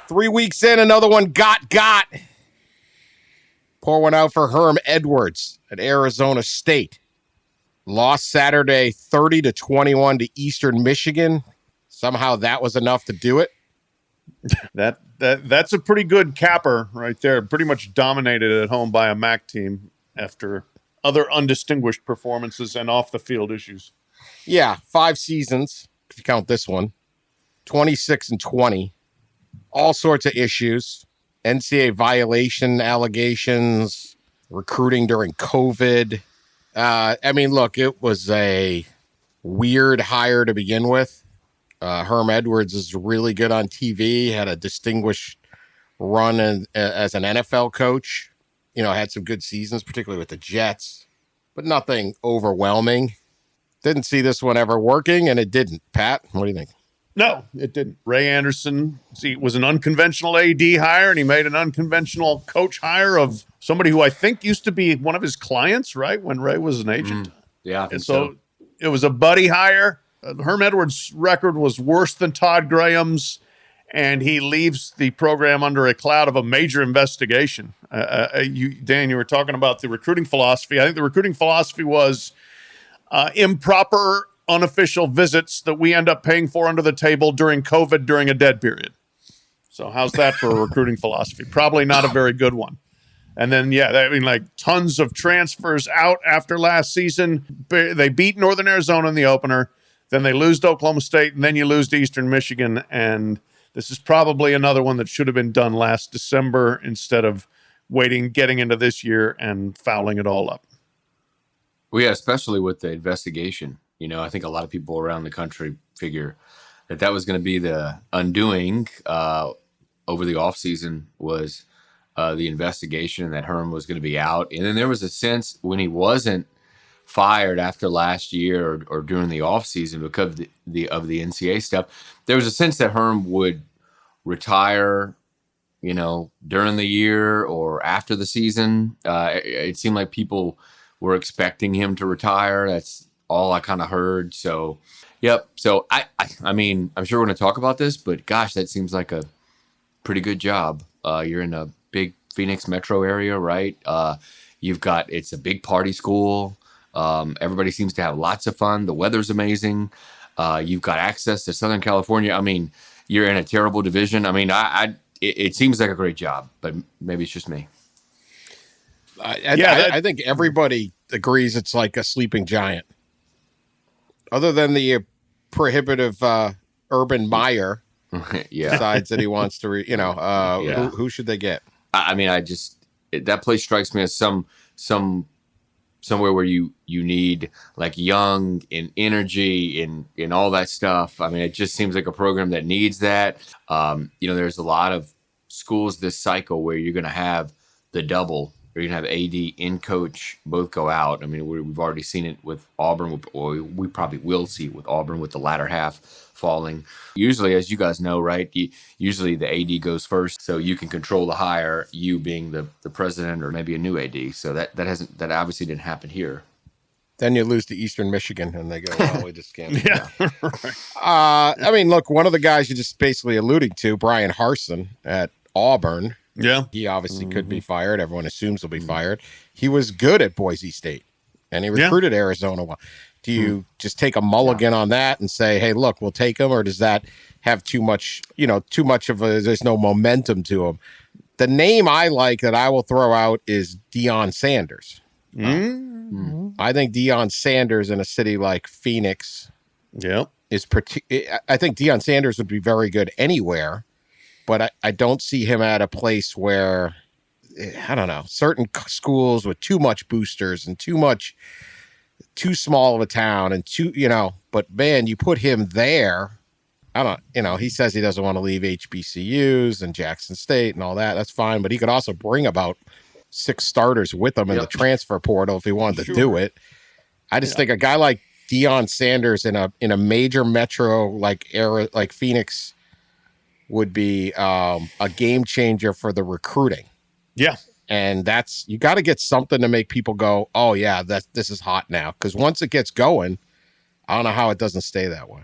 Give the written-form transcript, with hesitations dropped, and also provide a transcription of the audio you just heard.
3 weeks in, another one got. Pour one out for Herm Edwards at Arizona State. Lost Saturday 30-21 to Eastern Michigan. Somehow that was enough to do it. That's a pretty good capper right there. Pretty much dominated at home by a MAC team after other undistinguished performances and off the field issues. Yeah, 5 seasons, if you count this one. 26-20. All sorts of issues. NCAA violation allegations, recruiting during COVID. Look, it was a weird hire to begin with. Herm Edwards is really good on TV, had a distinguished run as an NFL coach. Had some good seasons, particularly with the Jets, but nothing overwhelming. Didn't see this one ever working, and it didn't. Pat, what do you think? No, it didn't. Ray Anderson was an unconventional AD hire, and he made an unconventional coach hire of somebody who I think used to be one of his clients, right, when Ray was an agent. Yeah, and so it was a buddy hire. Herm Edwards' record was worse than Todd Graham's, and he leaves the program under a cloud of a major investigation. Dan, you were talking about the recruiting philosophy. I think the recruiting philosophy was improper, unofficial visits that we end up paying for under the table during COVID during a dead period. So how's that for a recruiting philosophy? Probably not a very good one. And then, tons of transfers out after last season. They beat Northern Arizona in the opener. Then they lose to Oklahoma State, and then you lose to Eastern Michigan. And this is probably another one that should have been done last December instead of getting into this year and fouling it all up. Well, yeah, especially with the investigation. I think a lot of people around the country figure that was going to be the undoing over the offseason was the investigation, that Herm was going to be out. And then there was a sense when he wasn't fired after last year or during the offseason because of the NCAA stuff, there was a sense that Herm would retire, during the year or after the season. It seemed like people were expecting him to retire. That's all I kind of heard. So, yep. So I mean, I'm sure we're going to talk about this, but gosh, that seems like a pretty good job. You're in a big Phoenix metro area, right? It's a big party school. Everybody seems to have lots of fun. The weather's amazing. You've got access to Southern California. I mean, you're in a terrible division. I mean, it seems like a great job, but maybe it's just me. I think everybody agrees it's like a sleeping giant. Other than the prohibitive Urban Meyer decides that he wants to, who should they get? I mean, that place strikes me as somewhere where you need like young and energy and all that stuff. I mean, it just seems like a program that needs that. There's a lot of schools this cycle where you're going to have the double. Or you're going to have AD and coach both go out. I mean, we've already seen it with Auburn, or we probably will see it with Auburn with the latter half falling. Usually, as you guys know, right, usually the AD goes first, so you can control the hire, you being the president or maybe a new AD. So that obviously didn't happen here. Then you lose to Eastern Michigan, and they go, well, we just can't. Yeah. Look, one of the guys you just basically alluding to, Bryan Harsin at Auburn. Yeah. He obviously could be fired. Everyone assumes he'll be fired. He was good at Boise State, and he recruited Arizona well. Do you just take a mulligan on that and say, hey, look, we'll take him, or does that have too much of there's no momentum to him? The name I like that I will throw out is Deion Sanders. I think Deion Sanders in a city like Phoenix is I think Deion Sanders would be very good anywhere. But I don't see him at a place where, I don't know, certain schools with too much boosters and too small of a town and but man, you put him there. He says he doesn't want to leave HBCUs and Jackson State and all that. That's fine. But he could also bring about 6 starters with him in the transfer portal if he wanted to do it. I just think a guy like Deion Sanders in a major metro like Phoenix would be a game changer for the recruiting. Yeah. And you got to get something to make people go, oh yeah, this is hot now. Because once it gets going, I don't know how it doesn't stay that way.